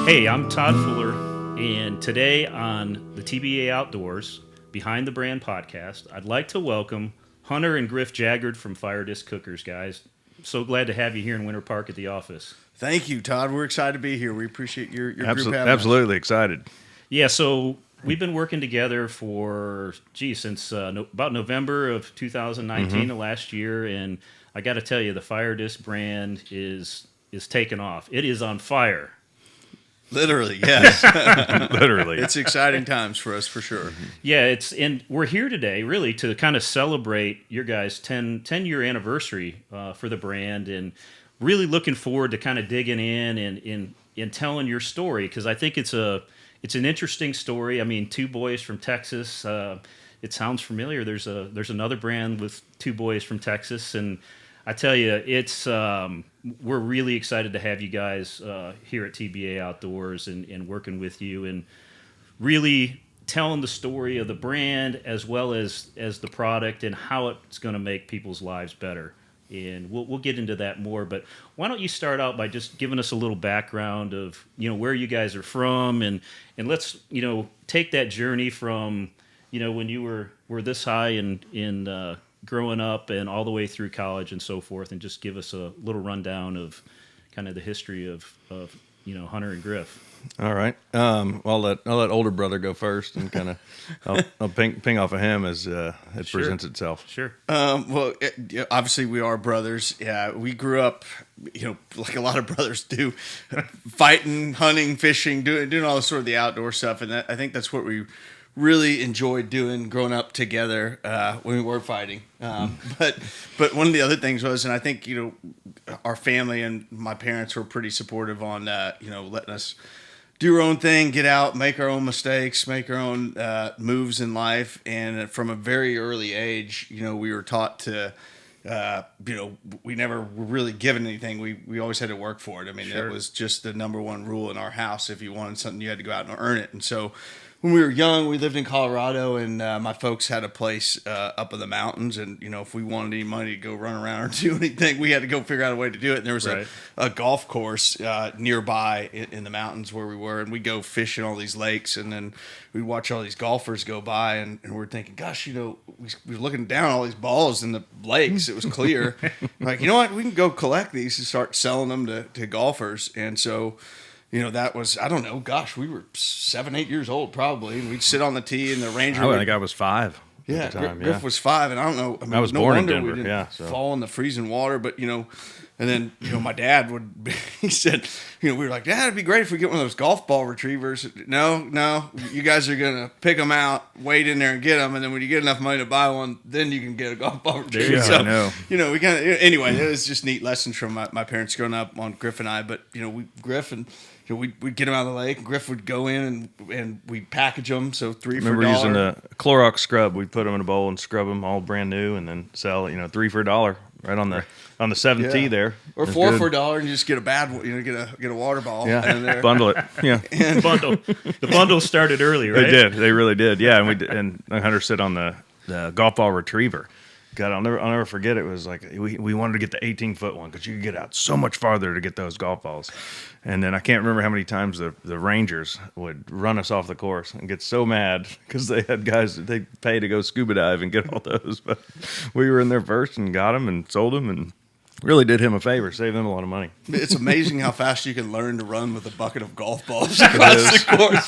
Hey, I'm Todd Fuller, and today on the TBA Outdoors Behind the Brand podcast, I'd like to welcome Hunter and Griff Jaggard from FireDisc Cookers, guys. So glad to have you here in Winter Park at the office. Thank you, Todd. We're excited to be here. We appreciate your group having us. Absolutely excited. Yeah, so we've been working together for, since about November of 2019, the last year, and I got to tell you, the FireDisc brand is taking off. It is on fire. Literally, yes. Literally. It's exciting times for us, for sure. Yeah, and we're here today, really, to kind of celebrate your guys' 10-year anniversary for the brand, and really looking forward to kind of digging in and telling your story, because I think it's an interesting story. I mean, two boys from Texas. It sounds familiar. There's another brand with two boys from Texas, and I tell you, we're really excited to have you guys here at TBA Outdoors and working with you and really telling the story of the brand as well as the product and how it's going to make people's lives better. And we'll get into that more. But why don't you start out by just giving us a little background of where you guys are from, and let's take that journey from when you were this high in growing up and all the way through college and so forth, and just give us a little rundown of kind of the history of Hunter and Griff. All right. I'll let older brother go first, and kind of I'll ping off of him as it presents itself. Sure. Obviously we are brothers. Yeah, we grew up, like a lot of brothers do, fighting, hunting, fishing, doing all this sort of the outdoor stuff, and I think that's what we really enjoyed doing growing up together when we were fighting. But one of the other things was, and I think, our family and my parents were pretty supportive on, letting us do our own thing, get out, make our own mistakes, make our own moves in life. And from a very early age, we were taught to, we never were really given anything. We always had to work for it. I mean, Sure. That was just the number one rule in our house. If you wanted something, you had to go out and earn it. And so when we were young, we lived in Colorado, and my folks had a place up in the mountains. And, if we wanted any money to go run around or do anything, we had to go figure out a way to do it. And there was Right. a golf course nearby in the mountains where we were, and we'd go fish in all these lakes, and then we'd watch all these golfers go by, and we're thinking, gosh, we were looking down all these balls in the lakes. It was clear. Like, you know what? We can go collect these and start selling them to golfers. And so that was, I don't know, gosh, we were 7-8 years old probably, and we'd sit on the tee, and the ranger I think I was 5 yeah, at the time. Griff was 5, and I don't know. I mean, I was no born in wonder we Denver, didn't so. fall in the freezing water, but, and then, my dad he said, we were like, Dad, it'd be great if we get one of those golf ball retrievers. No, you guys are going to pick them out, wait in there and get them, and then when you get enough money to buy one, then you can get a golf ball retriever. There you So, go. we kind of, anyway, it was just neat lessons from my parents growing up on Griff and I, but, Griff and, we'd get them out of the lake. Griff would go in and we'd package them, so $3 for $1. Remember using the Clorox scrub. We'd put them in a bowl and scrub them all brand new, and then sell $3 for $1 right on the seventh tee there. Or It was $4 good. for $1, and you just get a bad one, get a water ball. Yeah, in there. bundle it. Yeah, The bundle started early, right? they did. They really did. Yeah, and Hunter sit on the golf ball retriever. God, I'll never forget. It was like we wanted to get the 18-foot one because you could get out so much farther to get those golf balls. And then I can't remember how many times the Rangers would run us off the course and get so mad because they had guys that they pay to go scuba dive and get all those. But we were in there first and got them and sold them and really did him a favor, saved them a lot of money. It's amazing how fast you can learn to run with a bucket of golf balls across the course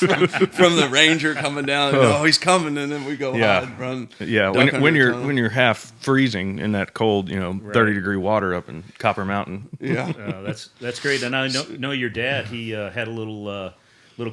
from the Ranger coming down. And, he's coming, and then we go hide and run. Yeah, when you're half freezing in that cold, 30-degree water up in Copper Mountain. Yeah, That's great. And I know your dad. He had a little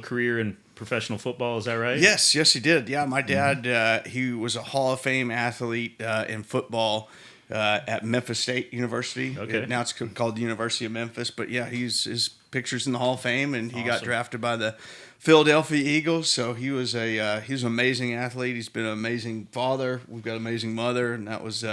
career in professional football. Is that right? Yes, he did. Yeah, my dad, he was a Hall of Fame athlete in football. At Memphis State University. Okay. Now it's called the University of Memphis. But yeah, his picture's in the Hall of Fame, and he got drafted by the Philadelphia Eagles. So he was an amazing athlete. He's been an amazing father. We've got an amazing mother, and that was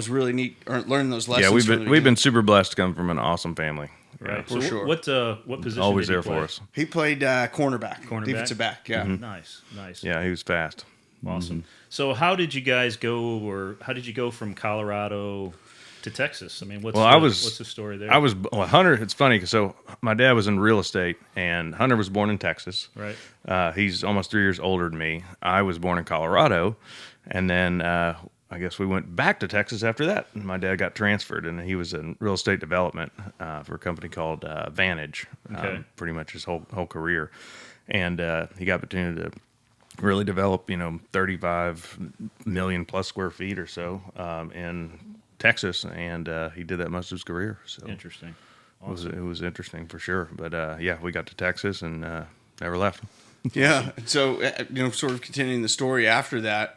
really neat. Learning those lessons. Yeah, we've been super blessed to come from an awesome family. Right. For So sure. What position? Always did he there play? for us. He played cornerback, defensive back. Yeah. Nice. Yeah, he was fast. Awesome. So how did you guys go, or how did you go from Colorado to Texas? I mean, what's what's the story there? Hunter. It's funny because so my dad was in real estate, and Hunter was born in Texas. Right. He's almost 3 years older than me. I was born in Colorado, and then I guess we went back to Texas after that. And my dad got transferred, and he was in real estate development for a company called Vantage. Okay. Pretty much his whole career, and he got opportunity to really develop, 35 million plus square feet or so in Texas, and he did that most of his career. So Interesting. Awesome. it was interesting for sure. But yeah, we got to Texas and never left. Yeah. So, sort of continuing the story after that,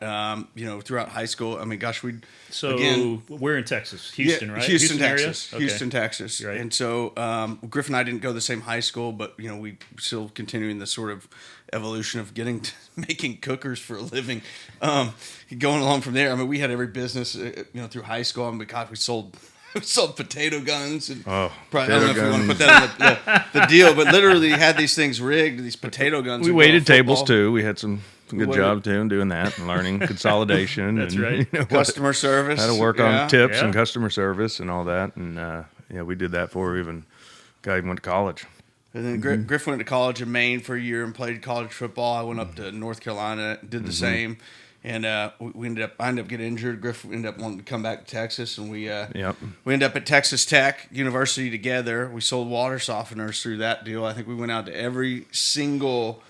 throughout high school, I mean, gosh, we're in Texas, Houston, right? Houston, area? Texas. Okay. Houston, Texas. Right. And so, Griff and I didn't go to the same high school, but, we still continuing the sort of evolution of making cookers for a living. Going along from there, I mean, we had every business, through high school. I mean, God, we sold potato guns, and probably, I don't know if we want to put that in the deal, but literally had these things rigged, these potato guns. We waited tables too. We had some good job too in doing that and learning consolidation. That's and, right. Customer service. How to work on tips and customer service and all that. And we did that before we even went to college. And then Griff went to college in Maine for a year and played college football. I went up to North Carolina, did the same. And I ended up getting injured. Griff ended up wanting to come back to Texas, and we ended up at Texas Tech University together. We sold water softeners through that deal. I think we went out to every single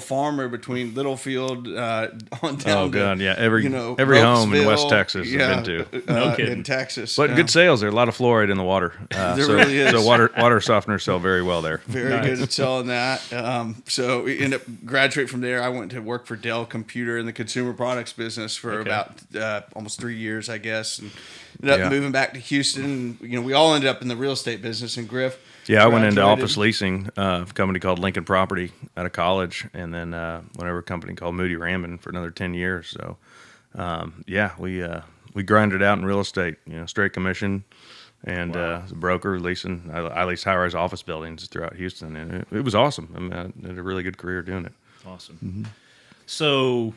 farmer between Littlefield on down. Oh God, yeah, every Ropesville, home in West Texas I've been to. No kidding. In Texas, But good sales. There's a lot of fluoride in the water. There really is. So water softeners sell very well there. Very good at selling that. So we ended up graduating from there. I went to work for Dell Computer in the consumer products business for about almost 3 years, I guess, and ended up moving back to Houston. We all ended up in the real estate business. And Griff, I went into office leasing, a company called Lincoln Property out of college, and then went over a company called Moody Ramon for another 10 years. So, we grinded out in real estate, straight commission, and as a broker leasing. I leased high-rise office buildings throughout Houston, and it was awesome. I mean, I had a really good career doing it. Awesome. Mm-hmm. So,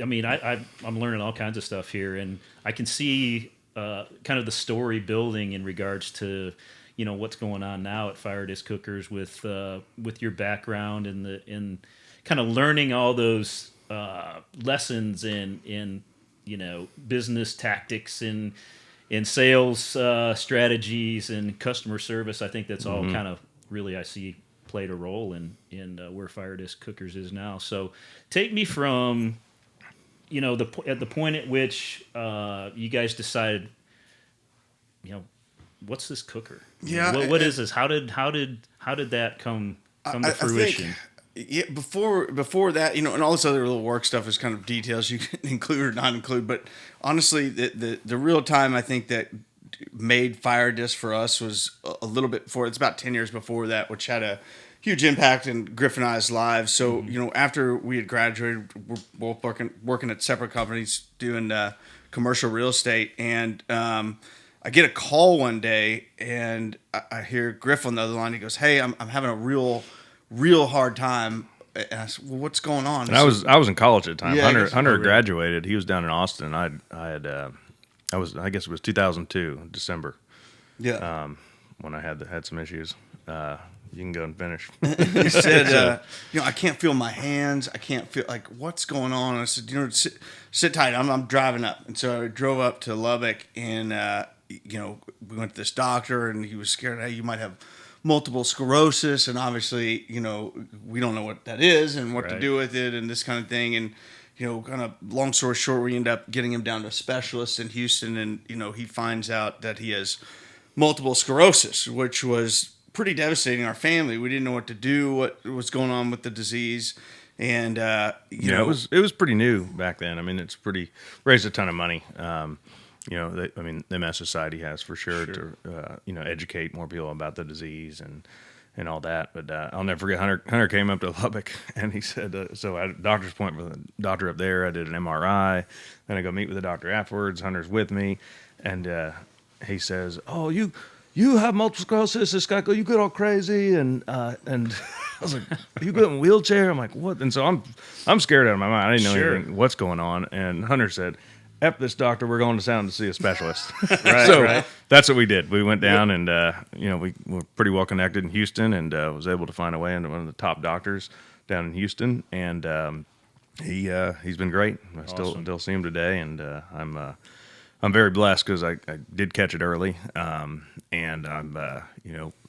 I'm learning all kinds of stuff here, and I can see kind of the story building in regards to what's going on now at FireDisc Cookers with your background in kind of learning all those lessons in business tactics and in sales strategies and customer service. I think that's all kind of really I see played a role in where FireDisc Cookers is now. So take me from at the point at which you guys decided, what's this cooker? Yeah, what is this? How did that come to fruition? Before that, and all this other little work stuff is kind of details you can include or not include. But honestly, the real time I think that made FireDisc for us was a little bit before. It's about 10 years before that, which had a huge impact in Griff and I's lives. So, after we had graduated, we're both working at separate companies doing commercial real estate, and I get a call one day, and I hear Griff on the other line. He goes, "Hey, I'm having a real hard time." And I said, "Well, what's going on?" And I was in college at the time. Yeah, Hunter graduated. He was down in Austin. I guess it was 2002 December. Yeah. When I had some issues. You can go and finish. He said, I can't feel my hands. I can't feel, what's going on? And I said, sit tight. I'm driving up. And so I drove up to Lubbock, and, we went to this doctor, and he was scared, hey, you might have multiple sclerosis. And obviously, we don't know what that is and what to do with it and this kind of thing. And, kind of long story short, we end up getting him down to a specialist in Houston. And, he finds out that he has multiple sclerosis, which was pretty devastating our family. We didn't know what to do, what was going on with the disease, and it was pretty new back then. I mean, it's raised a ton of money. The MS Society has for sure. To educate more people about the disease and all that. But I'll never forget, Hunter came up to Lubbock, and he said, so I had a doctor's appointment with a doctor up there. I did an MRI, then I go meet with the doctor afterwards. Hunter's with me, and he says, "Oh, you have multiple sclerosis." This guy goes, "You get all crazy," and I was like, "You go in a wheelchair?" I'm like, "What?" And so I'm scared out of my mind. I didn't know anything, what's going on. And Hunter said, F this doctor, we're going to town to see a specialist. Right, So right. that's what we did. We went down and, we were pretty well connected in Houston and was able to find a way into one of the top doctors down in Houston. And he's been great. I still see him today. And I'm very blessed because I did catch it early. And I'm,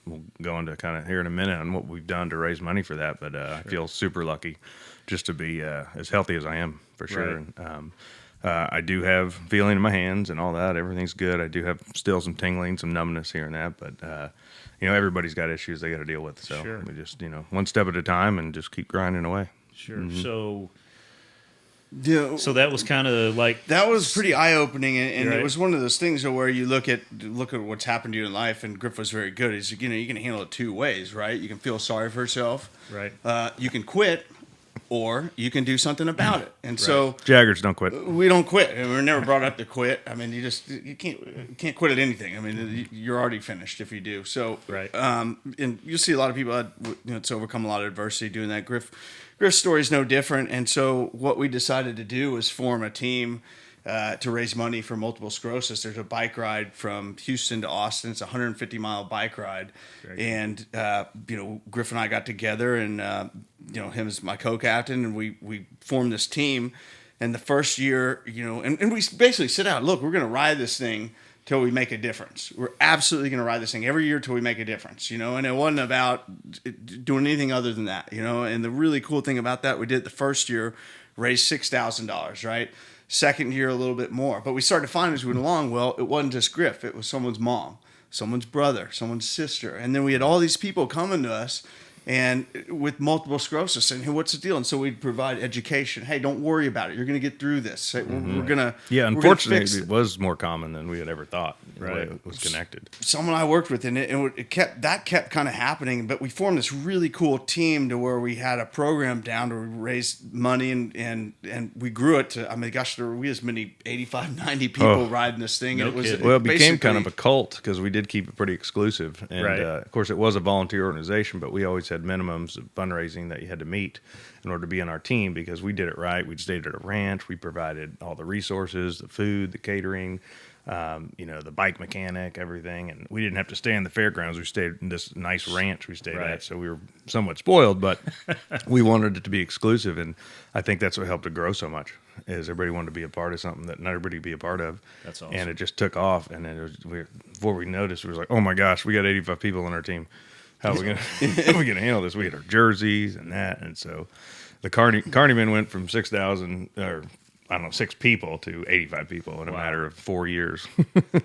we'll go into kind of here in a minute on what we've done to raise money for that. But I feel super lucky just to be as healthy as I am, for sure. Right. And, I do have feeling in my hands and all that. Everything's good. I do have still some tingling, some numbness here and that, but everybody's got issues they got to deal with. So Sure. we just one step at a time and just keep grinding away. Sure. Mm-hmm. So that was kind of like That was pretty eye opening, and Right. it was one of those things where you look at what's happened to you in life. And Griff was very good. Is you can handle it two ways, right? You can feel sorry for yourself, right. You can quit, or you can do something about it. And so Jaggers don't quit. we don't quit. And we're never brought up to quit. I mean, you can't quit at anything. I mean, you're already finished if you do. So Right. and you see a lot of people it's overcome a lot of adversity doing that. Griff's story is no different. And so what we decided to do was form a team to raise money for multiple sclerosis. There's a bike ride from Houston to Austin. It's a 150-mile bike ride. And, Griff and I got together and, him as my co-captain, and we formed this team. And the first year, and we basically sit out, look, we're going to ride this thing till we make a difference. We're absolutely going to ride this thing every year till we make a difference, and it wasn't about doing anything other than that, and the really cool thing about that, we did the first year, raised $6,000, right? Second year, a little bit more. But we started to find as we went along, well, it wasn't just Griff. It was someone's mom, someone's brother, someone's sister. And then we had all these people coming to us and with multiple sclerosis and, hey, what's the deal? And so we'd provide education. Hey, don't worry about it. You're going to get through this. We're going to Unfortunately, it was more common than we had ever thought. Right. It was connected. Someone I worked with, and it kept kind of happening. But we formed this really cool team to where we had a program down to raise money, and we grew it to. I mean, gosh, there were as many 85, 90 people riding this thing. No And it was kidding. Well, it became kind of basically- a cult because we did keep it pretty exclusive. And, Right. of course, it was a volunteer organization, but we always had minimums of fundraising that you had to meet in order to be on our team because we did it right. We stayed at a ranch. We provided all the resources, the food, the catering, the bike mechanic, everything. And we didn't have to stay in the fairgrounds. We stayed in this nice ranch we stayed Right. at. So we were somewhat spoiled, but we wanted it to be exclusive. And I think that's what helped it grow so much is everybody wanted to be a part of something that not everybody could be a part of. That's awesome. And it just took off. And then before we noticed, we was like, oh my gosh, we got 85 people on our team. How are we gonna handle this? We had our jerseys and that, and so the Carnyman went from 6,000 or I don't know 6 people to 85 people in a matter of 4 years.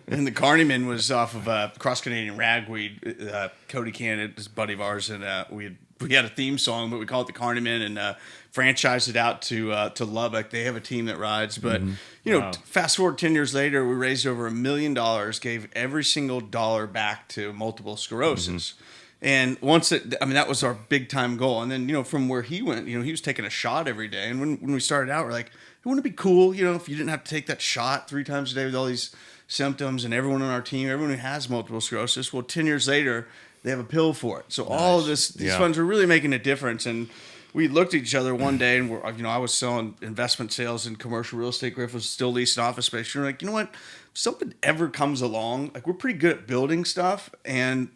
And the Carnyman was off of Cross Canadian Ragweed. Cody Cannon, this buddy of ours, and we had a theme song, but we called it the Carnyman and franchised it out to Lubbock. They have a team that rides, but Wow. fast forward 10 years later, we raised over $1 million, gave every single dollar back to multiple sclerosis. And that was our big time goal. And then, from where he went, he was taking a shot every day. And when we started out, we're like, wouldn't it be cool, if you didn't have to take that shot 3 times a day with all these symptoms and everyone on our team, everyone who has multiple sclerosis. Well, 10 years later, they have a pill for it. So all of these funds are really making a difference. And we looked at each other one day and I was selling investment sales and commercial real estate. Griff was still leasing office space. You're like, you know what? If something ever comes along, like we're pretty good at building stuff. And,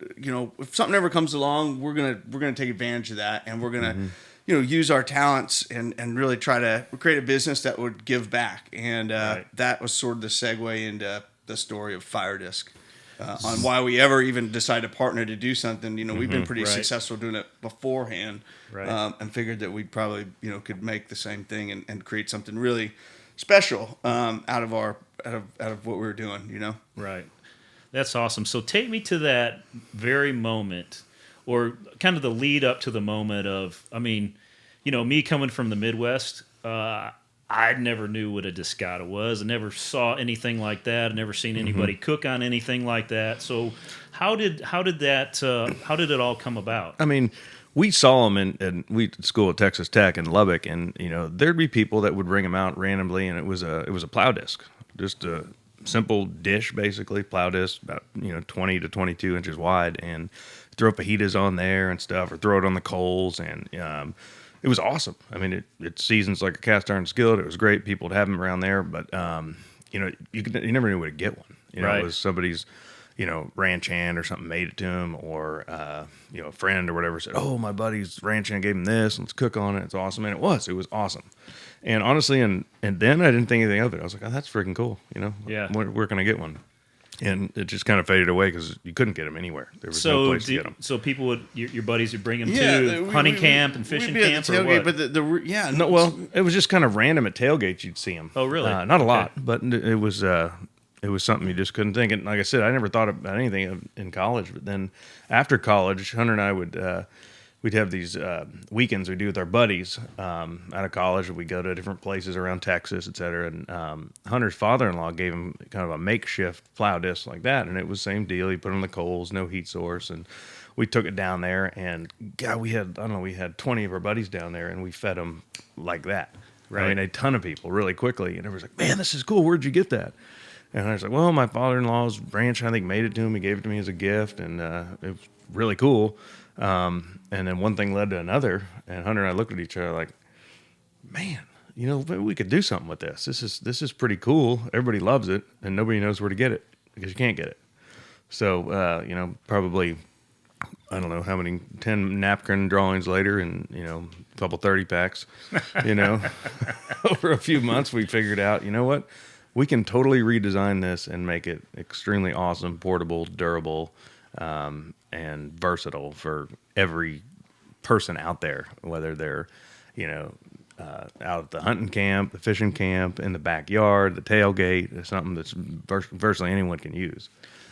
if something ever comes along, we're going to take advantage of that. And we're going to, use our talents and really try to create a business that would give back. And that was sort of the segue into the story of FireDisc. On why we ever even decided to partner to do something. We've been pretty Right. successful doing it beforehand, Right. And figured that we probably, could make the same thing and create something really special out of what we were doing. Right. That's awesome. So take me to that very moment or kind of the lead up to the moment of, me coming from the Midwest, I never knew what a discata was. I never saw anything like that. I never seen anybody cook on anything like that. So how did it all come about? I mean, we saw them in we at school at Texas Tech in Lubbock, and there'd be people that would bring them out randomly, and it was a plow disc, just a simple dish basically, plow disc about 20 to 22 inches wide, and throw fajitas on there and stuff, or throw it on the coals, and it was awesome. I mean, it seasons like a cast iron skillet. It was great. People would have them around there, but you never knew where to get one. Right. It was somebody's, ranch hand or something made it to him, or a friend or whatever said, "Oh, my buddy's ranch hand gave him this. Let's cook on it. It's awesome." And it was awesome. And honestly, and then I didn't think anything of it. I was like, "Oh, that's freaking cool." Yeah. Where can I get one? And it just kind of faded away because you couldn't get them anywhere. There was no place to get them. So people your buddies would bring them to hunting camp and fishing camp, or what? But It was just kind of random at tailgates. You'd see them. Oh, really? Not a lot, but it was something you just couldn't think. And like I said, I never thought about anything in college. But then after college, Hunter and I we'd have these weekends we do with our buddies out of college. We'd go to different places around Texas, et cetera. And Hunter's father-in-law gave him kind of a makeshift plow disc like that. And it was the same deal. He put it on the coals, no heat source. And we took it down there. And, God, we had 20 of our buddies down there, and we fed them like that. Right. I mean, a ton of people really quickly. And everyone's like, "Man, this is cool. Where'd you get that?" And I was like, "Well, my father-in-law's ranch, I think, made it to him. He gave it to me as a gift, and it was really cool." And then one thing led to another, and Hunter and I looked at each other like, "Man, maybe we could do something with this. This is pretty cool. Everybody loves it, and nobody knows where to get it because you can't get it." So, probably, I don't know how many, 10 napkin drawings later, and a couple 30 packs, over a few months, we figured out, you know what, we can totally redesign this and make it extremely awesome, portable, durable, and versatile for every person out there, whether they're, out at the hunting camp, the fishing camp, in the backyard, the tailgate. It's something that's virtually anyone can use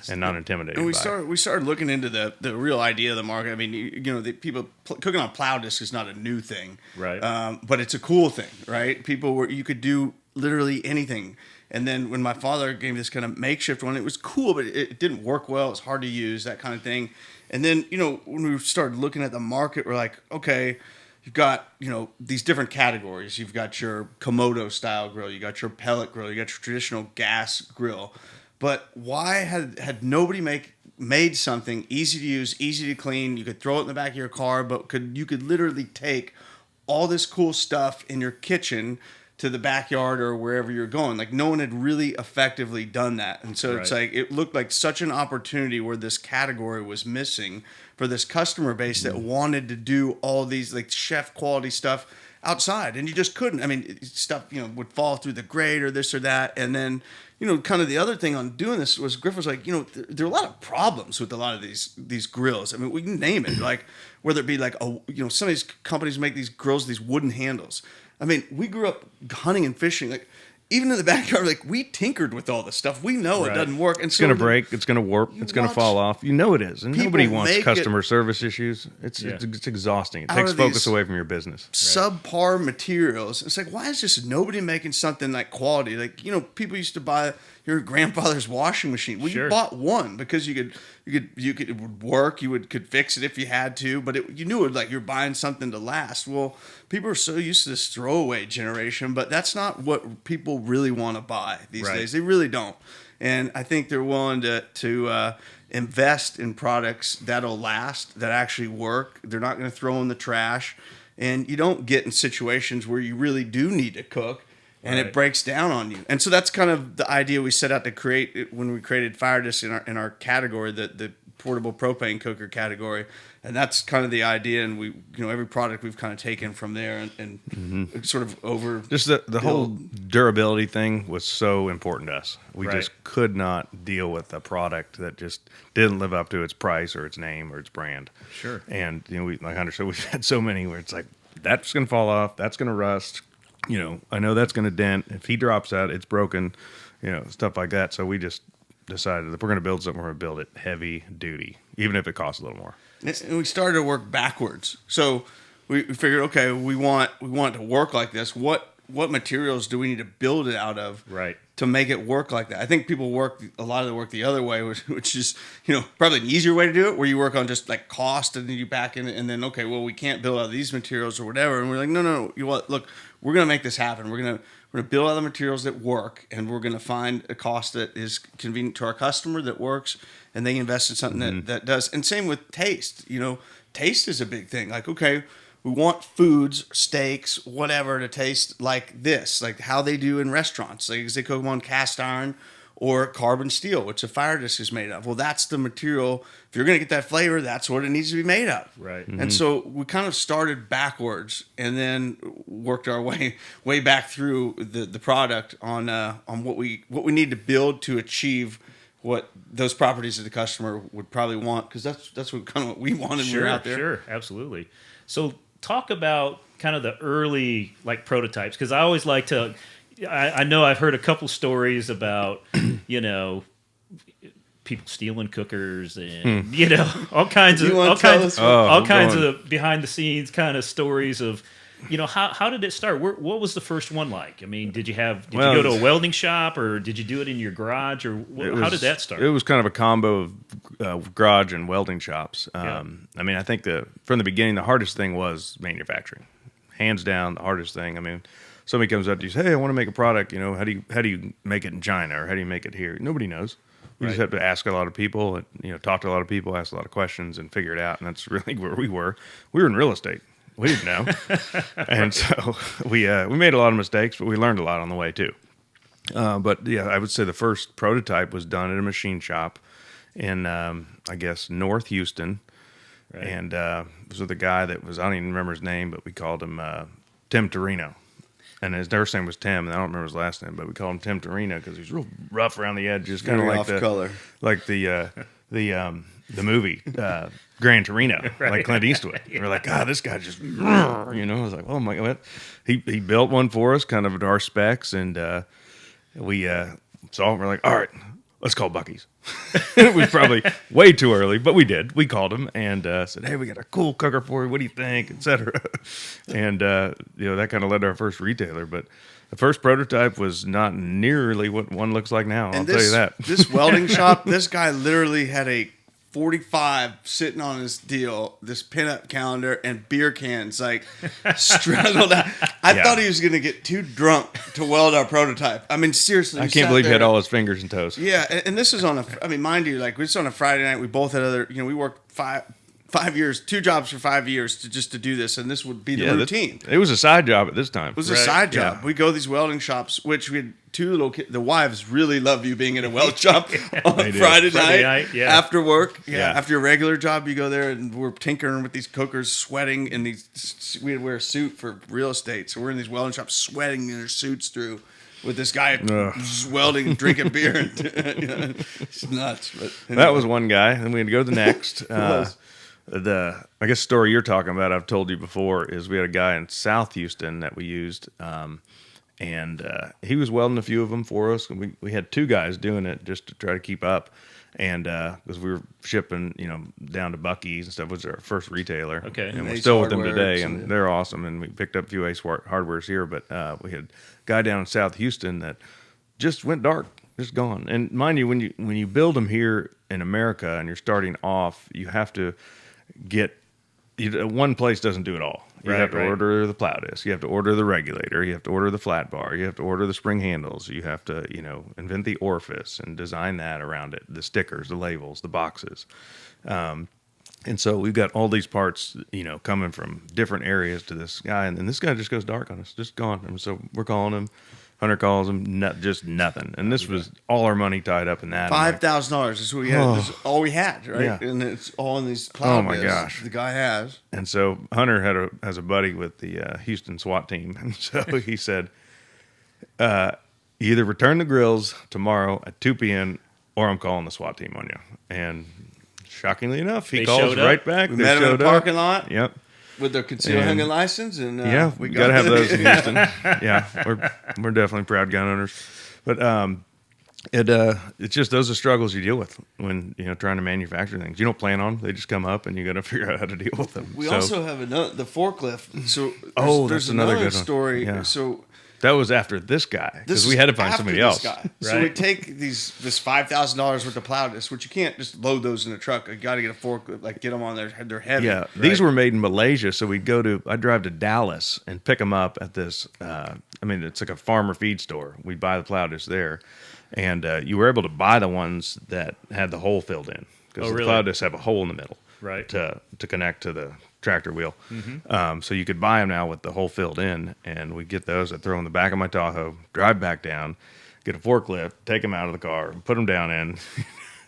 and not intimidated. And by we started looking into the real idea of the market. I mean, the people cooking on plow disc is not a new thing, Right. But it's a cool thing, right? You could do literally anything. And then when my father gave me this kind of makeshift one, it was cool, but it didn't work well. It was hard to use, that kind of thing. And then, when we started looking at the market, we're like, okay, you've got, these different categories. You've got your Komodo style grill. You got your pellet grill. You got your traditional gas grill. But why had nobody made something easy to use, easy to clean? You could throw it in the back of your car, but you could literally take all this cool stuff in your kitchen to the backyard or wherever you're going. Like, no one had really effectively done that. And so It's like, it looked like such an opportunity where this category was missing for this customer base that wanted to do all these like chef quality stuff outside. And you just couldn't. I mean, stuff, would fall through the grate or this or that. And then, kind of the other thing on doing this was Griff was like, there are a lot of problems with a lot of these grills. I mean, we can name it, like whether it be like, some of these companies make these grills, these wooden handles. I mean, we grew up hunting and fishing. Like, even in the backyard, like, we tinkered with all this stuff. We know it doesn't work. And it's going to break. It's going to warp. It's going to fall off. It is. And nobody wants customer service issues. It's exhausting. It takes focus away from your business. Subpar materials. It's like, why is just nobody making something like quality? Like, people used to buy your grandfather's washing machine. Well, you bought one because you could it would work. You could fix it if you had to, but you knew it, like, you're buying something to last. Well, people are so used to this throwaway generation, but that's not what people really want to buy these days. They really don't. And I think they're willing to invest in products that'll last, that actually work. They're not going to throw in the trash. And you don't get in situations where you really do need to cook and it breaks down on you. And so that's kind of the idea we set out to create when we created FireDisc in our category, the portable propane cooker category. And that's kind of the idea. And we, every product we've kind of taken from there and sort of over. Just the whole durability thing was so important to us. We just could not deal with a product that just didn't live up to its price or its name or its brand. Sure. And, like Hunter said, we've had so many where it's like, that's going to fall off, that's going to rust. I know that's going to dent. If he drops out, it's broken, stuff like that. So we just decided if we're going to build something, we're going to build it heavy duty, even if it costs a little more. And we started to work backwards. So we figured, okay, we want it to work like this. What materials do we need to build it out of to make it work like that? I think people work a lot of the work the other way, which is, probably an easier way to do it, where you work on just like cost and then you back in it and then, okay, well, we can't build out of these materials or whatever. And we're like, no, look, we're going to make this happen. We're going to build out the materials that work, and we're going to find a cost that is convenient to our customer, that works, and they invest in something that does. And same with taste. Taste is a big thing. Like, okay, we want foods, steaks, whatever, to taste like this, like how they do in restaurants. Like they cook them on cast iron or carbon steel, which a FireDisc is made of. Well, that's the material. If you're going to get that flavor, that's what it needs to be made of. Right. And so we kind of started backwards and then worked our way back through the product on what we need to build to achieve what those properties that the customer would probably want, because that's what kind of what we wanted when we were out there. Sure, absolutely. So talk about kind of the early like prototypes, because I always like to. I know I've heard a couple stories about people stealing cookers and all kinds of behind the scenes kind of stories of how did it start? What was the first one like? I mean, did you go to a welding shop, or did you do it in your garage, or how did that start? It was kind of a combo of garage and welding shops. I mean, I think from the beginning the hardest thing was manufacturing, hands down the hardest thing. I mean, somebody comes up to you and says, "Hey, I want to make a product. How do you make it in China, or how do you make it here?" Nobody knows. You just have to ask a lot of people, talk to a lot of people, ask a lot of questions, and figure it out. And that's really where we were. We were in real estate. We didn't know, and so we made a lot of mistakes, but we learned a lot on the way too. But yeah, I would say the first prototype was done at a machine shop in I guess North Houston, and it was with a guy that was, I don't even remember his name, but we called him Tim Torino. And his first name was Tim, and I don't remember his last name, but we called him Tim Torino because he was real rough around the edges, kind of like the movie Gran Torino, like Clint Eastwood. Yeah. We're like, this guy just, I was like, oh my God. He built one for us, kind of at our specs, and we saw it. We're like, all right, let's call Buc-ee's. It was probably way too early, but we did. We called him and said, "Hey, we got a cool cooker for you. What do you think?" Etc. And that kind of led to our first retailer. But the first prototype was not nearly what one looks like now. I'll tell you that. This welding shop, this guy literally had a 45 sitting on his deal, this pinup calendar and beer cans, like struggled out. I thought he was going to get too drunk to weld our prototype. I mean, seriously. I can't believe he had all his fingers and toes. Yeah, and this is mind you, like, this on a Friday night. We both had we worked 5 years, 2 jobs for 5 years to do this, and this would be the routine. It was a side job at this time. It was a side job. We go to these welding shops, which we had 2 little kids. The wives really love you being in a weld shop on Friday night after work. Yeah. After your regular job, you go there, and we're tinkering with these cookers, sweating in these. We'd wear a suit for real estate, so we're in these welding shops, sweating in our suits through. With this guy just welding, drinking beer. It's nuts. But that was one guy, and we had to go to the next. I guess story you're talking about, I've told you before, is we had a guy in South Houston that we used, and he was welding a few of them for us. And we had 2 guys doing it just to try to keep up, and because we were shipping, down to Buc-ee's and stuff, was our first retailer. Okay, and we're still with them today, and they're awesome. And we picked up a few Ace Hardwares here, but we had a guy down in South Houston that just went dark. Just gone. And mind you, when you build them here in America and you're starting off, you have to one place doesn't do it all. You have to order the plow disc. You have to order the regulator. You have to order the flat bar. You have to order the spring handles. You have to, invent the orifice and design that around it. The stickers, the labels, the boxes. And so we've got all these parts, coming from different areas to this guy. And then this guy just goes dark on us, just gone. And so we're calling him. Hunter calls him, just nothing. And this was all our money tied up in that. $5,000 is what we had. This is all we had, right? Yeah. And it's all in these cloud my gosh. The guy has. And so Hunter has a buddy with the Houston SWAT team. And so he said, either return the grills tomorrow at 2 p.m. or I'm calling the SWAT team on you. And shockingly enough, he calls right back. We met him in the parking lot. Yep. With their concealed hanging license, and we got to have those in Houston. Yeah, we're definitely proud gun owners, but it's just those are struggles you deal with when trying to manufacture things. You don't plan on them; they just come up, and you got to figure out how to deal with them. We also have the forklift. So there's another good story. Yeah. So. That was after this guy because we had to find somebody else. Right? So we take this $5,000 worth of plow discs, which you can't just load those in a truck. You got to get a forklift, like get them on there. They're heavy. Yeah, these were made in Malaysia, so I'd drive to Dallas and pick them up at this. It's like a farmer feed store. We'd buy the plow discs there, and you were able to buy the ones that had the hole filled in because the plow discs have a hole in the middle, right, to connect to the tractor wheel. So you could buy them now with the hole filled in, and we get those. I throw in the back of my Tahoe, drive back down, get a forklift, take them out of the car, put them down in,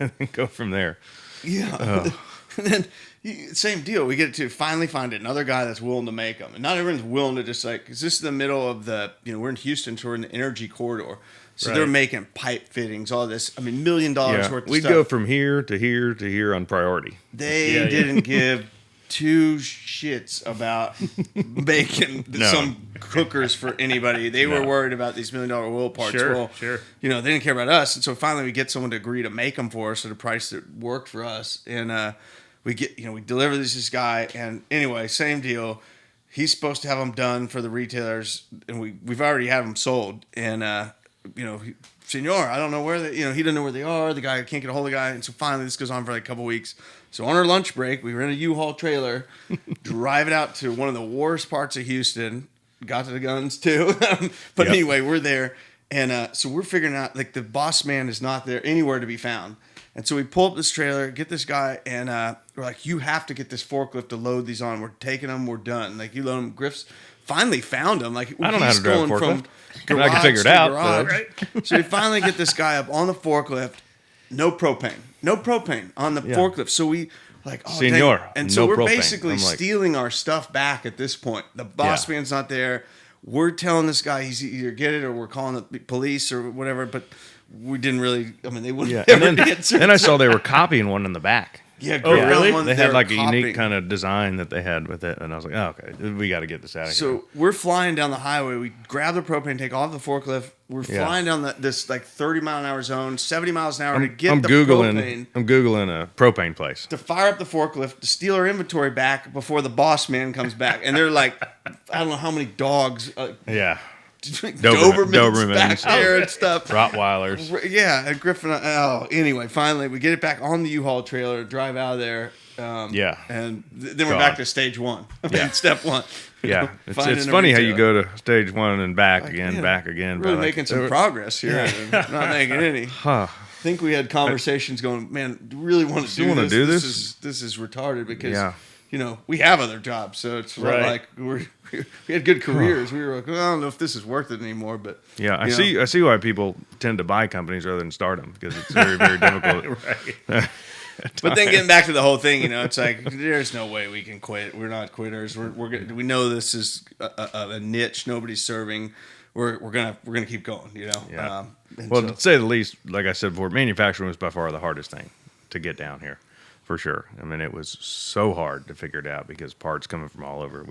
and then go from there. Yeah. And then same deal. We get to finally find another guy that's willing to make them. And not everyone's willing to just like, because this is the middle of the, we're in Houston, so we're in the energy corridor. So they're making pipe fittings, all this. I mean, $1 million worth of We'd stuff. go from here to here to here on priority. They didn't give two shits about making some cookers for anybody. They were worried about these $1 million oil parts. Sure. They didn't care about us. And so finally we get someone to agree to make them for us at a price that worked for us. And we deliver this guy. And anyway, same deal. He's supposed to have them done for the retailers. And we've already had them sold. And, Senor, I don't know where he doesn't know where they are. The guy can't get a hold of the guy. And so finally this goes on for like a couple weeks. So on our lunch break, we rent a U-Haul trailer, drive it out to one of the worst parts of Houston. Got to the guns too. But anyway, we're there. And so we're figuring out, like, the boss man is not there anywhere to be found. And so we pull up this trailer, get this guy, and we're like, you have to get this forklift to load these on. We're taking them. We're done. Like, you load them. Griff's finally found them. Like, I don't know how to drive a forklift. I can figure it out. Right? So we finally get this guy up on the forklift. No propane on the forklift. So we like, oh, Senor, dang. And so no we're propane. basically stealing our stuff back at this point. The boss man's not there. We're telling this guy he's either get it or we're calling the police or whatever. But we didn't really. I mean, they wouldn't. And then I saw they were copying one in the back. Yeah. Oh, really? They had like a unique kind of design that they had with it, and I was like, oh, okay, we got to get this out of here. So we're flying down the highway. We grab the propane tank off the forklift. We're flying down this like 30-mile-an-hour zone, 70 miles an hour to get the propane. I'm Googling a propane place. To fire up the forklift, to steal our inventory back before the boss man comes back. And they're like, I don't know how many dogs. Dobermans back there and stuff. Rottweilers. Yeah, and Griffin. Anyway, finally we get it back on the U-Haul trailer, drive out of there. And then we're back to stage one. Step one. Yeah, it's funny how you go to stage one and back again. Really making some progress here, and not making any. I think we had conversations going, man, do we really want to do this? This is retarded because we have other jobs, so it's like we had good careers. We were like, well, I don't know if this is worth it anymore, but I see why people tend to buy companies rather than start them because it's very, very difficult. But then getting back to the whole thing, it's like there's no way we can quit. We're not quitters. We know this is a niche nobody's serving. We're gonna keep going. To say the least, like I said before, manufacturing was by far the hardest thing to get down here. For sure. I mean, it was so hard to figure it out because parts coming from all over.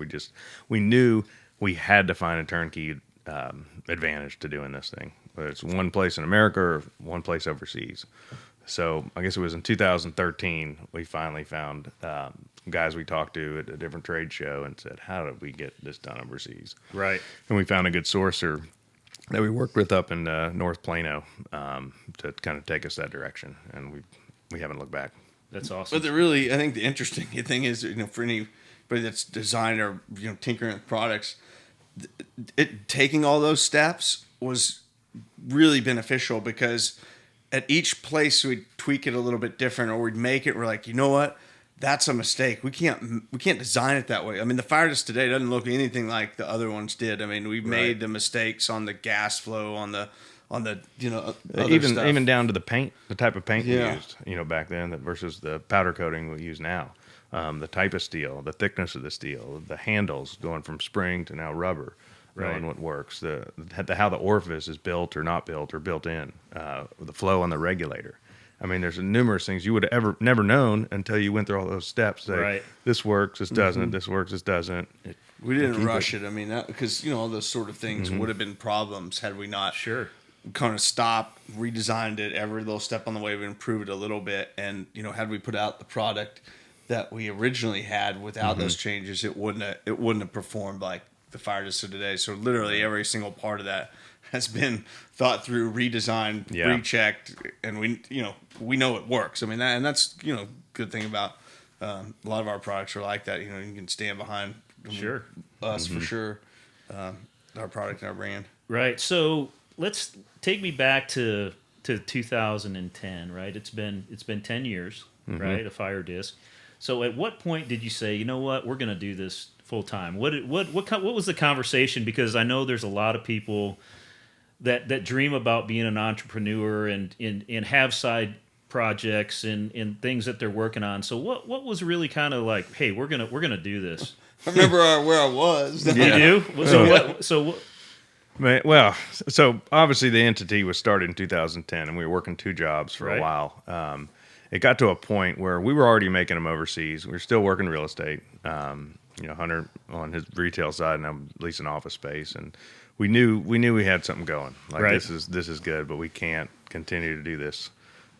We knew we had to find a turnkey advantage to doing this thing, whether it's one place in America or one place overseas. So I guess it was in 2013 we finally found guys we talked to at a different trade show and said, how did we get this done overseas? Right. And we found a good sourcer that we worked with up in North Plano to kind of take us that direction, and we haven't looked back. That's awesome. But I think the interesting thing is, for anybody that's designing or tinkering with products, taking all those steps was really beneficial because at each place we'd tweak it a little bit different, or we'd make it. We're like, you know what? That's a mistake. We can't design it that way. I mean, the FireDisc today doesn't look anything like the other ones did. I mean, we made the mistakes on the gas flow, on the other stuff. Even down to the paint, the type of paint we used, back then versus the powder coating we use now. The type of steel, the thickness of the steel, the handles going from spring to now rubber, knowing what works, how the orifice is built or not built or built in, the flow on the regulator. I mean, there's numerous things you would have never known until you went through all those steps. This works, this doesn't. This works, this doesn't. We didn't rush it. I mean, because all those sort of things would have been problems had we not kind of stopped, redesigned it. Every little step on the way we improved it a little bit, and had we put out the product that we originally had without those changes, it wouldn't have performed like the FireDisc of today. So literally every single part of that has been thought through, redesigned, rechecked, and we know it works. I mean, that's good thing about a lot of our products are like that. You can stand behind us for sure, our product and our brand. Right. So let's take me back to 2010. Right. It's been 10 years. Right. A FireDisc. So at what point did you say, you know what, we're going to do this full time? What was the conversation? Because I know there's a lot of people that dream about being an entrepreneur and have side projects and things that they're working on. So what was really kind of like, hey, we're gonna do this? I remember where I was. You do? Well, so obviously the entity was started in 2010, and we were working 2 jobs for a while. It got to a point where we were already making them overseas. We were still working real estate. Hunter on his retail side, and I'm leasing office space, and we knew we had something going. Like this is good, but we can't continue to do this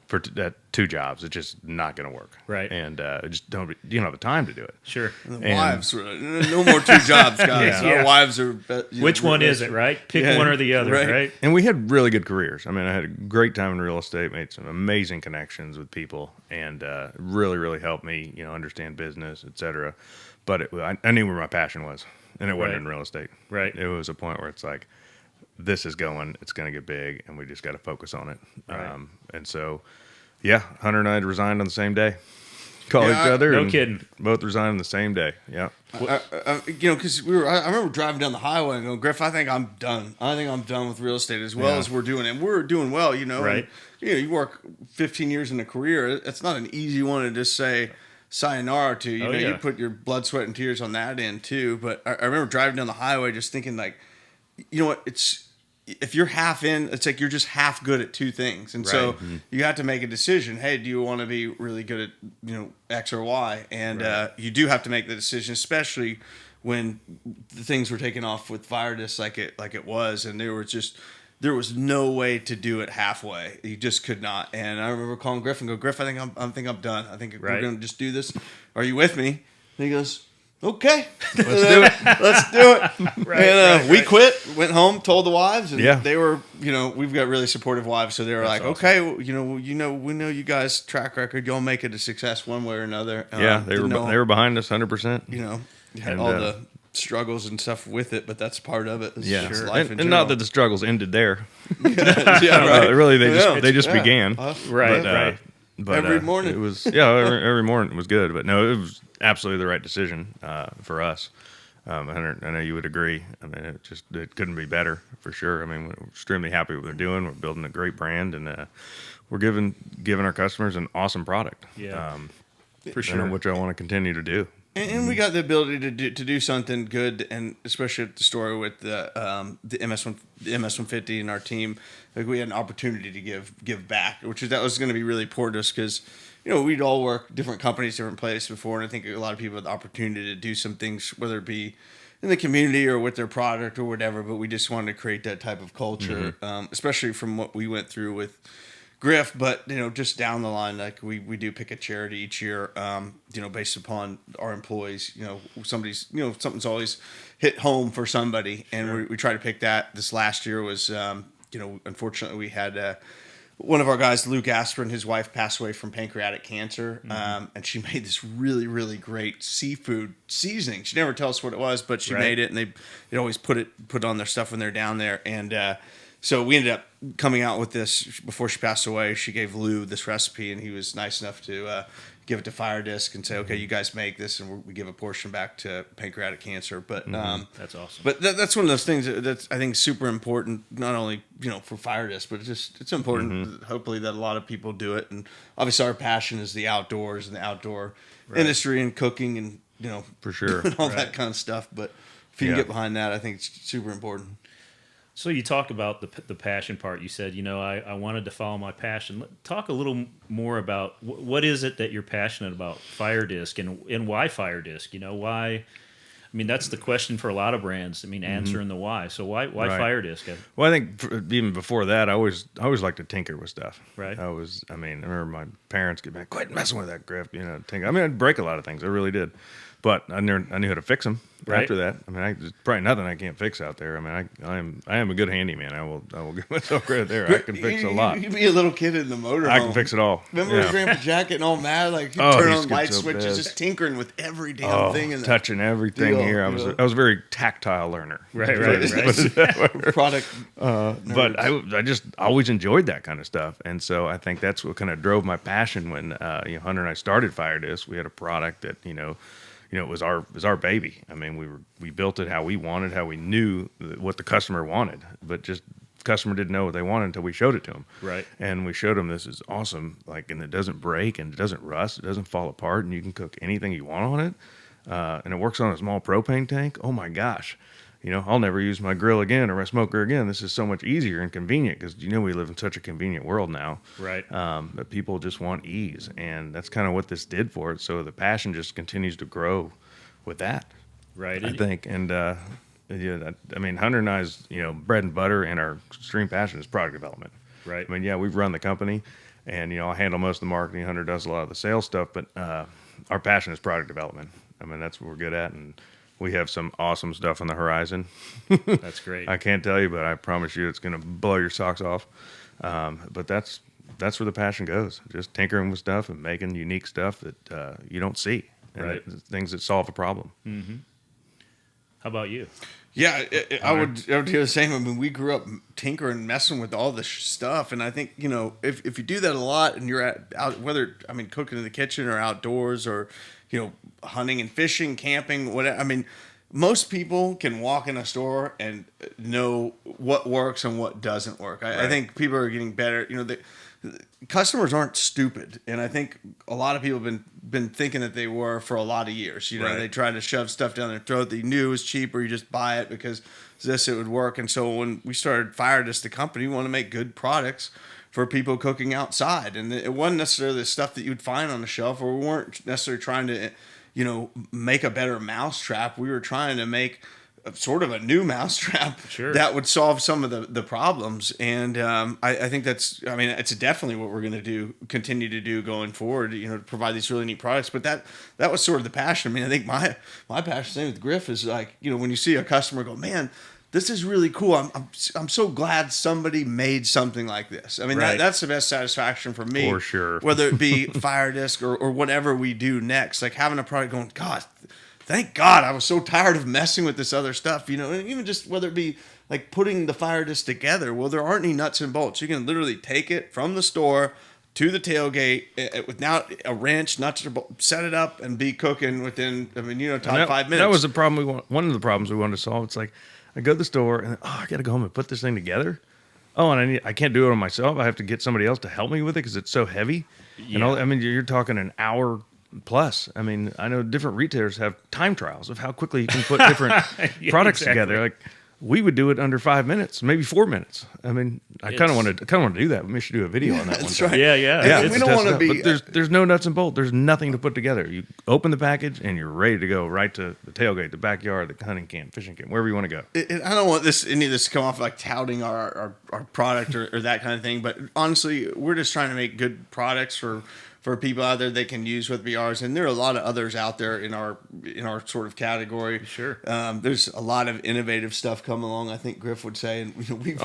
for 2 jobs. It's just not going to work. Right. And just you don't have the time to do it. Sure. Wives, no more 2 jobs, guys. Our wives are. Which one is it, right? Pick one or the other, right? And we had really good careers. I mean, I had a great time in real estate, made some amazing connections with people, and really, really helped me, understand business, et cetera. But I knew where my passion was, and it wasn't in real estate. Right. It was a point where it's like, this is it's going to get big, and we just got to focus on it. Right. And so, Hunter and I resigned on the same day. Called each other. No and kidding. Both resigned on the same day. Yeah. Because I remember driving down the highway and going, Griff, I think I'm done. I think I'm done with real estate as well as we're doing it. And we're doing well, Right. And, you work 15 years in a career. It's not an easy one to just say sayonara to. You put your blood, sweat, and tears on that end too. But I remember driving down the highway just thinking, like, you know what, if you're half in, it's like you're just half good at 2 things. And so you have to make a decision. Hey, do you want to be really good at, X or Y? And you do have to make the decision, especially when the things were taking off with FireDisc like it was. And there was no way to do it halfway. You just could not. And I remember calling Griff and go, Griff, I think I'm done. I think we're going to just do this. Are you with me? And he goes, okay, let's do it. We quit, went home, told the wives, and they were, we've got really supportive wives, so they were like, awesome. Okay, we know you guys' track record, y'all make it a success one way or another. They were behind us 100%. You had all the struggles and stuff with it, but that's part of it. It's just life and not that the struggles ended there. Right. Really, they just began. Right. But every morning it was every morning it was good, but no, it was absolutely the right decision for us. I know you would agree. I mean, it couldn't be better for sure. I mean, we're extremely happy with what we're doing. We're building a great brand, and we're giving our customers an awesome product. Yeah, for sure. Which I want to continue to do. And we got the ability to do something good, and especially at the story with the MS-150 and our team, like we had an opportunity to give back, that was going to be really important to us because we'd all work different companies, different places before, and I think a lot of people had the opportunity to do some things, whether it be in the community or with their product or whatever. But we just wanted to create that type of culture, especially from what we went through with Griff, but just down the line, like we do pick a charity each year, based upon our employees. Something's always hit home for somebody, and we try to pick that. This last year was, unfortunately, we had one of our guys, Luke Aspirin, his wife passed away from pancreatic cancer, and she made this really, really great seafood seasoning. She never tells us what it was, but she made it, and they always put on their stuff when they're down there, and so we ended up coming out with this before she passed away. She gave Lou this recipe, and he was nice enough to give it to FireDisc and say, okay, you guys make this, and we give a portion back to pancreatic cancer. But that's awesome. But that's one of those things that's I think super important, not only for FireDisc, but it's important. Hopefully that a lot of people do it. And obviously our passion is the outdoors and the outdoor industry and cooking and for sure and all that kind of stuff. But if you can get behind that, I think it's super important. So you talk about the passion part. You said, I wanted to follow my passion. Talk a little more about what is it that you're passionate about, FireDisc, and why FireDisc? Why? I mean, that's the question for a lot of brands. I mean, answering the why. So why FireDisc? Well, I think even before that, I always liked to tinker with stuff. Right. I remember my parents get back, quit messing with that Griff. Tinker. I mean, I'd break a lot of things. I really did, but I knew how to fix them. Right. after that. I mean, there's probably nothing I can't fix out there. I mean, I am a good handyman. I will give myself credit there. I can fix a lot. You'd be a little kid in the motorhome. I can fix it all. Remember Yeah. Grandpa Jack getting all mad, like he'd Oh, turn he's on light so switches, bad. just tinkering with every damn thing in the touching everything deal, here. I was a very tactile learner. Right. product. But I just always enjoyed that kind of stuff, and so I think that's what kind of drove my passion when Hunter and I started FireDisc. We had a product that it was our baby. I mean, we built it how we wanted, how we knew what the customer wanted, but just the customer didn't know what they wanted until we showed it to them. Right. And we showed them this is awesome, and it doesn't break and it doesn't rust, it doesn't fall apart, and you can cook anything you want on it, and it works on a small propane tank. Oh my gosh. I'll never use my grill again or my smoker again. This is so much easier and convenient because we live in such a convenient world now. Right. That people just want ease, and that's kind of what this did for it. So the passion just continues to grow with that. Right. I think, and I mean, Hunter and I's bread and butter and our extreme passion is product development. Right. I mean, we've run the company, and I handle most of the marketing. Hunter does a lot of the sales stuff, but our passion is product development. I mean, that's what we're good at, and we have some awesome stuff on the horizon. That's great. I can't tell you, but I promise you it's going to blow your socks off. But that's where the passion goes. Just tinkering with stuff and making unique stuff that you don't see. And Right. things that solve a problem. Mm-hmm. How about you? Yeah, I would do the same. I mean, we grew up tinkering, messing with all this stuff, and I think if you do that a lot, and you're out, whether cooking in the kitchen or outdoors, or hunting and fishing, camping, whatever. I mean, most people can walk in a store and know what works and what doesn't work. I think people are getting better. The customers aren't stupid, and I think a lot of people have been thinking that they were for a lot of years. Right. They tried to shove stuff down their throat that you knew was cheaper. You just buy it because it would work. And so when we started FireDisc, the company, we want to make good products for people cooking outside, and it wasn't necessarily the stuff that you'd find on the shelf, or we weren't necessarily trying to make a better mousetrap. We were trying to make sort of a new mousetrap that would solve some of the problems. And I think it's definitely what we're going to continue to do going forward, to provide these really neat products. But that was sort of the passion. I mean, I think my passion, same with Griff, is like, when you see a customer go, man, this is really cool. I'm so glad somebody made something like this. I mean, that's the best satisfaction for me. For sure. Whether it be FireDisc or whatever we do next, like having a product going, God, thank God, I was so tired of messing with this other stuff. And even just whether it be like putting the FireDisc together. Well, there aren't any nuts and bolts. You can literally take it from the store to the tailgate without a wrench, nuts or bolts, set it up and be cooking within 5 minutes. That was the problem. One of the problems we wanted to solve. It's like I go to the store and I got to go home and put this thing together. Oh, and I can't do it on myself. I have to get somebody else to help me with it because it's so heavy. Yeah. You're talking an hour plus. I mean, I know different retailers have time trials of how quickly you can put different products together. Like we would do it under 5 minutes, maybe 4 minutes. I mean, I kind of want to do that. We should do a video on that. That's one time. right. Yeah. And we don't want to be. But there's no nuts and bolts. There's nothing to put together. You open the package and you're ready to go right to the tailgate, the backyard, the hunting camp, fishing camp, wherever you want to go. I don't want any of this to come off like touting our product or that kind of thing. But honestly, we're just trying to make good products for people out there that can use with ours, and there are a lot of others out there in our sort of category. Sure. There's a lot of innovative stuff coming along, I think Griff would say, and we've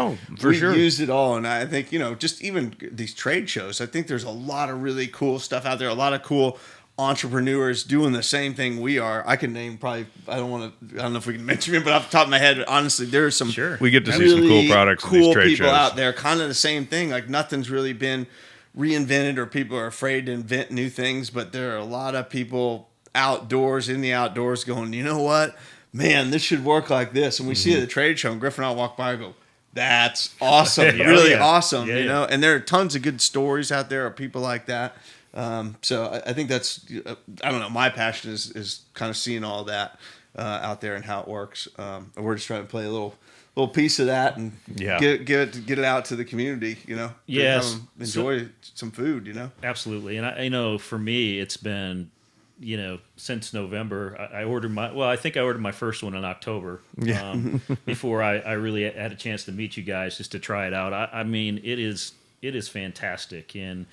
sure. used it all. And I think just even these trade shows, I think there's a lot of really cool stuff out there, a lot of cool entrepreneurs doing the same thing we are. I can name probably, I don't know if we can mention it, but off the top of my head, honestly, there's some We get to see some cool products, cool in these trade people shows out there, kind of the same thing. Like nothing's really been reinvented, or people are afraid to invent new things, but there are a lot of people in the outdoors going, you know what, man, this should work like this. And we see it at the trade show, and Griff and I walk by and go, that's awesome. Really awesome. And there are tons of good stories out there of people like that. So I think that's, I don't know, my passion is kind of seeing all that out there and how it works. And we're just trying to play a little piece of that and get it out to the community, Yes. Enjoy some food, Absolutely. And I know for me, it's been, since November, I think I ordered my first one in October, before I really had a chance to meet you guys just to try it out. I mean, it is fantastic. And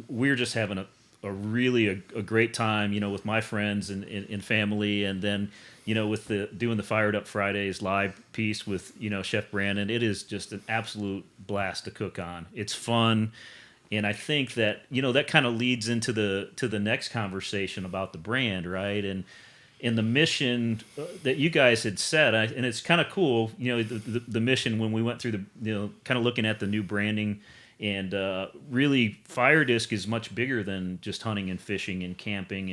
we're just having a a really a great time, with my friends and family, and then with doing the Fired Up Fridays live piece with Chef Brandon. It is just an absolute blast to cook on. It's fun, and I think that that kind of leads into the next conversation about the brand, right? And the mission that you guys had set, and it's kind of cool, the mission when we went through the kind of looking at the new branding. And really, FireDisc is much bigger than just hunting and fishing and camping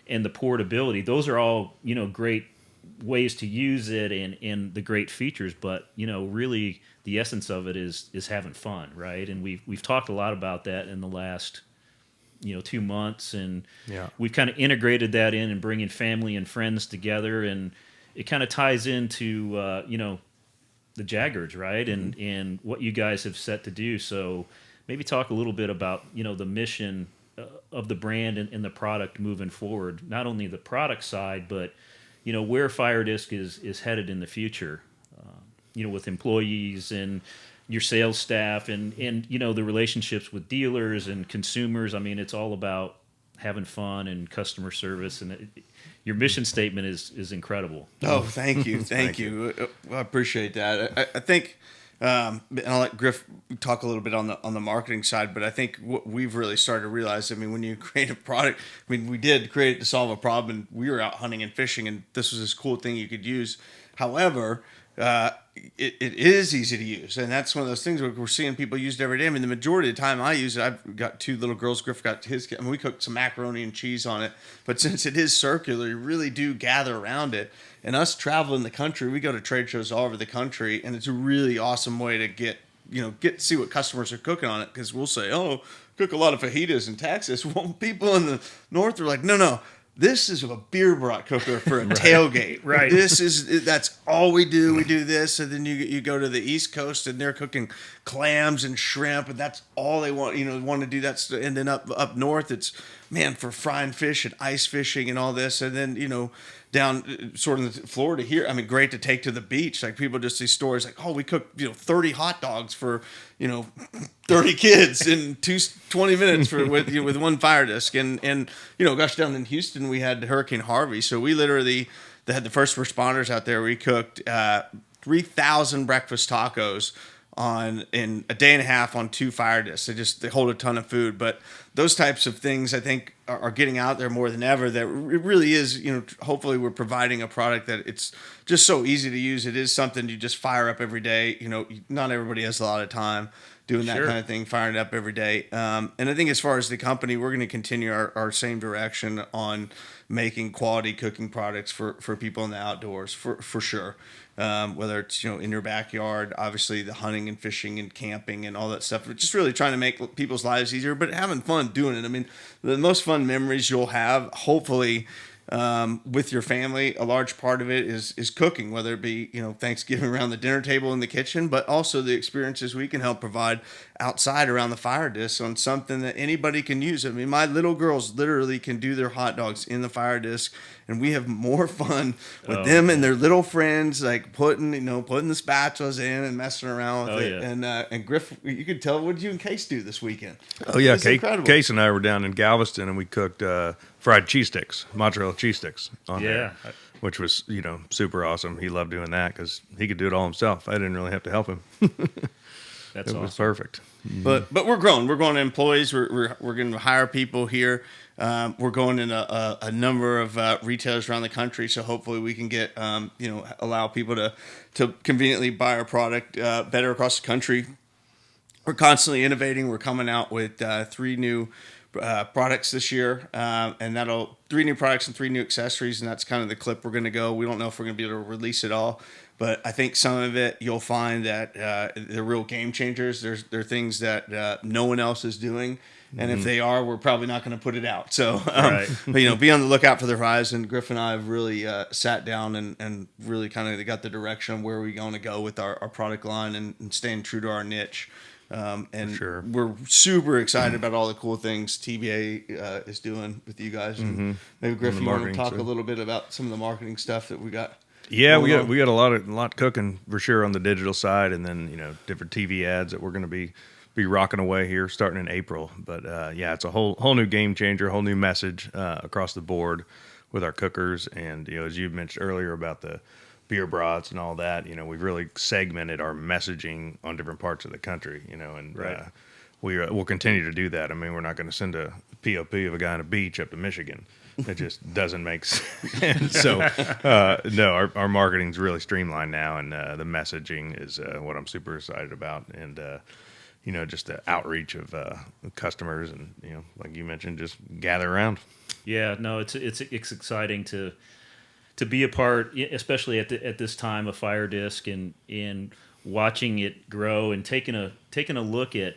and the portability. Those are all great ways to use it and the great features. But really, the essence of it is having fun, right? And we've talked a lot about that in the last 2 months, and we've kind of integrated that in and bringing family and friends together, and it kind of ties into the Jaggards, right? And what you guys have set to do. So maybe talk a little bit about, the mission of the brand and the product moving forward. Not only the product side, but, where FireDisc is headed in the future, with employees and your sales staff and the relationships with dealers and consumers. I mean, it's all about having fun and customer service, and your mission statement is incredible. Oh, thank you. Thank you. I appreciate that. I think, and I'll let Griff talk a little bit on the marketing side, but I think what we've really started to realize, when you create a product, we did create it to solve a problem, and we were out hunting and fishing, and this was this cool thing you could use. However, it is easy to use, and that's one of those things where we're seeing people use it every day. The majority of the time I use it, I've got 2 little girls. Griff got his. We cooked some macaroni and cheese on it, but since it is circular, you really do gather around it. And us traveling the country, we go to trade shows all over the country, and it's a really awesome way to get to see what customers are cooking on it, because we'll say, oh, cook a lot of fajitas in Texas. Well, people in the north are like, no. This is a beer brat cooker for a tailgate. Right. That's all we do. We do this, and then you go to the East Coast, and they're cooking clams and shrimp, and that's all they want. Want to do that. And then up north, it's for frying fish and ice fishing and all this. And then down sort of in Florida here, great to take to the beach. Like, people just see stories like, oh, we cooked 30 hot dogs for 30 kids in 20 minutes with one FireDisc. And gosh, down in Houston we had Hurricane Harvey, so we literally had the first responders out there. We cooked 3,000 breakfast tacos in a day and a half on 2 FireDiscs. They hold a ton of food. But those types of things, I think, are getting out there more than ever. That it really is, hopefully we're providing a product that it's just so easy to use. It is something you just fire up every day. Not everybody has a lot of time doing that kind of thing, firing it up every day. And I think as far as the company, we're going to continue our same direction on making quality cooking products for people in the outdoors, for sure. Whether it's in your backyard, obviously the hunting and fishing and camping and all that stuff. We're just really trying to make people's lives easier, but having fun doing it. The most fun memories you'll have, hopefully, with your family, a large part of it is cooking, whether it be Thanksgiving around the dinner table in the kitchen, but also the experiences we can help provide outside around the FireDisc on something that anybody can use. My little girls literally can do their hot dogs in the FireDisc, and we have more fun with them and their little friends, like putting the spatulas in and messing around with it. Yeah. And Griff, you could tell, what did you and Case do this weekend? Oh yeah, Case and I were down in Galveston, and we cooked fried cheese sticks, mozzarella cheese sticks on there, which was super awesome. He loved doing that because he could do it all himself. I didn't really have to help him. That's it was perfect. But we're growing. We're growing employees. We're going to hire people here. We're going in a number of retailers around the country. So hopefully we can get allow people to conveniently buy our product better across the country. We're constantly innovating. We're coming out with 3 new products this year, and 3 new products and 3 new accessories, and that's kind of the clip we're going to go. We don't know if we're going to be able to release it all, but I think some of it you'll find that they're real game changers. They're things that no one else is doing, and if they are, we're probably not going to put it out. So, but, be on the lookout for the horizon. Griff and I have really sat down and really kind of got the direction of where we're going to go with our product line and staying true to our niche. And we're super excited about all the cool things TBA is doing with you guys. And maybe Griff, you want to talk a little bit about some of the marketing stuff that we got? Yeah, we got a lot cooking for sure on the digital side, and then different TV ads that we're going to be be rocking away here starting in April. But yeah, it's a whole new game changer, whole new message across the board with our cookers. And as you mentioned earlier about the beer brats and all that, we've really segmented our messaging on different parts of the country. And Right. we'll continue to do that. I mean, we're not going to send a POP of a guy on a beach up to Michigan. It just doesn't make sense. So, no, our marketing's really streamlined now, and the messaging is what I'm super excited about. And, just the outreach of customers and, like you mentioned, just gather around. Yeah, no, it's exciting to be a part, especially at this time of FireDisc and watching it grow and taking a look at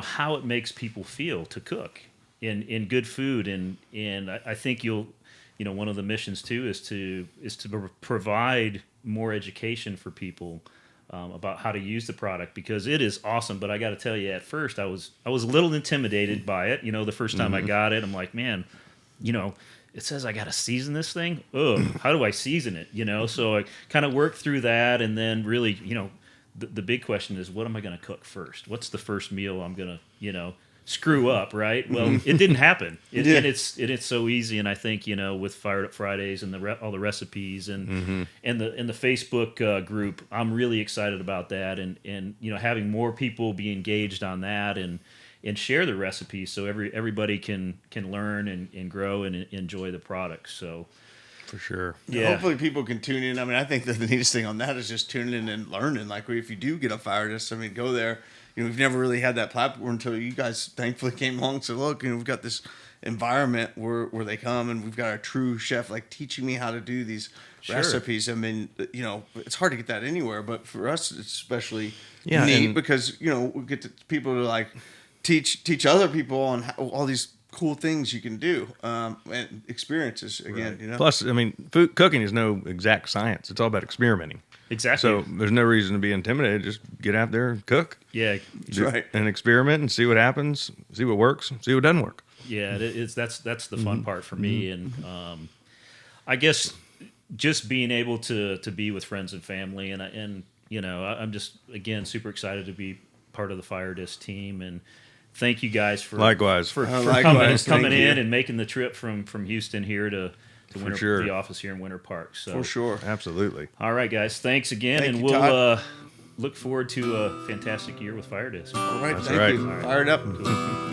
how it makes people feel to cook in good food, and I think one of the missions too is to provide more education for people about how to use the product, because it is awesome. But I got to tell you, at first I was a little intimidated by it. The first time I got it, I'm like, man, it says I got to season this thing. Ugh, how do I season it? So I kind of worked through that, and then really, the big question is, what am I going to cook first? What's the first meal I'm going to, screw up, right? Well, it didn't happen. And it's so easy. And I think, with Fired Up Fridays and all the recipes and the Facebook group, I'm really excited about that. And having more people be engaged on that and share the recipes so everybody can learn and grow and enjoy the product. So For sure. Yeah. Hopefully people can tune in. I mean, I think that the neatest thing on that is just tuning in and learning. Like, if you do get a FireDisc, I mean, go there. We've never really had that platform until you guys thankfully came along and said, look, we've got this environment where they come, and we've got a true chef, like, teaching me how to do these recipes. I mean, it's hard to get that anywhere, but for us, it's especially neat because, we get people to, like, teach other people on all these cool things you can do and experiences again. Right. Plus, I mean, food cooking is no exact science. It's all about experimenting. Exactly. So there's no reason to be intimidated. Just get out there and cook. Yeah, that's right. And experiment and see what happens, see what works, see what doesn't work. Yeah, that's the fun part for me, and I guess just being able to be with friends and family, and I'm just again super excited to be part of the FireDisc team, and thank you guys for likewise for likewise. coming in and making the trip from Houston here to the office here in Winter Park. So for sure, absolutely. All right, guys, thanks again, and we'll look forward to a fantastic year with FireDisc. All right, That's thank right. you. All right. Fired up. Cool.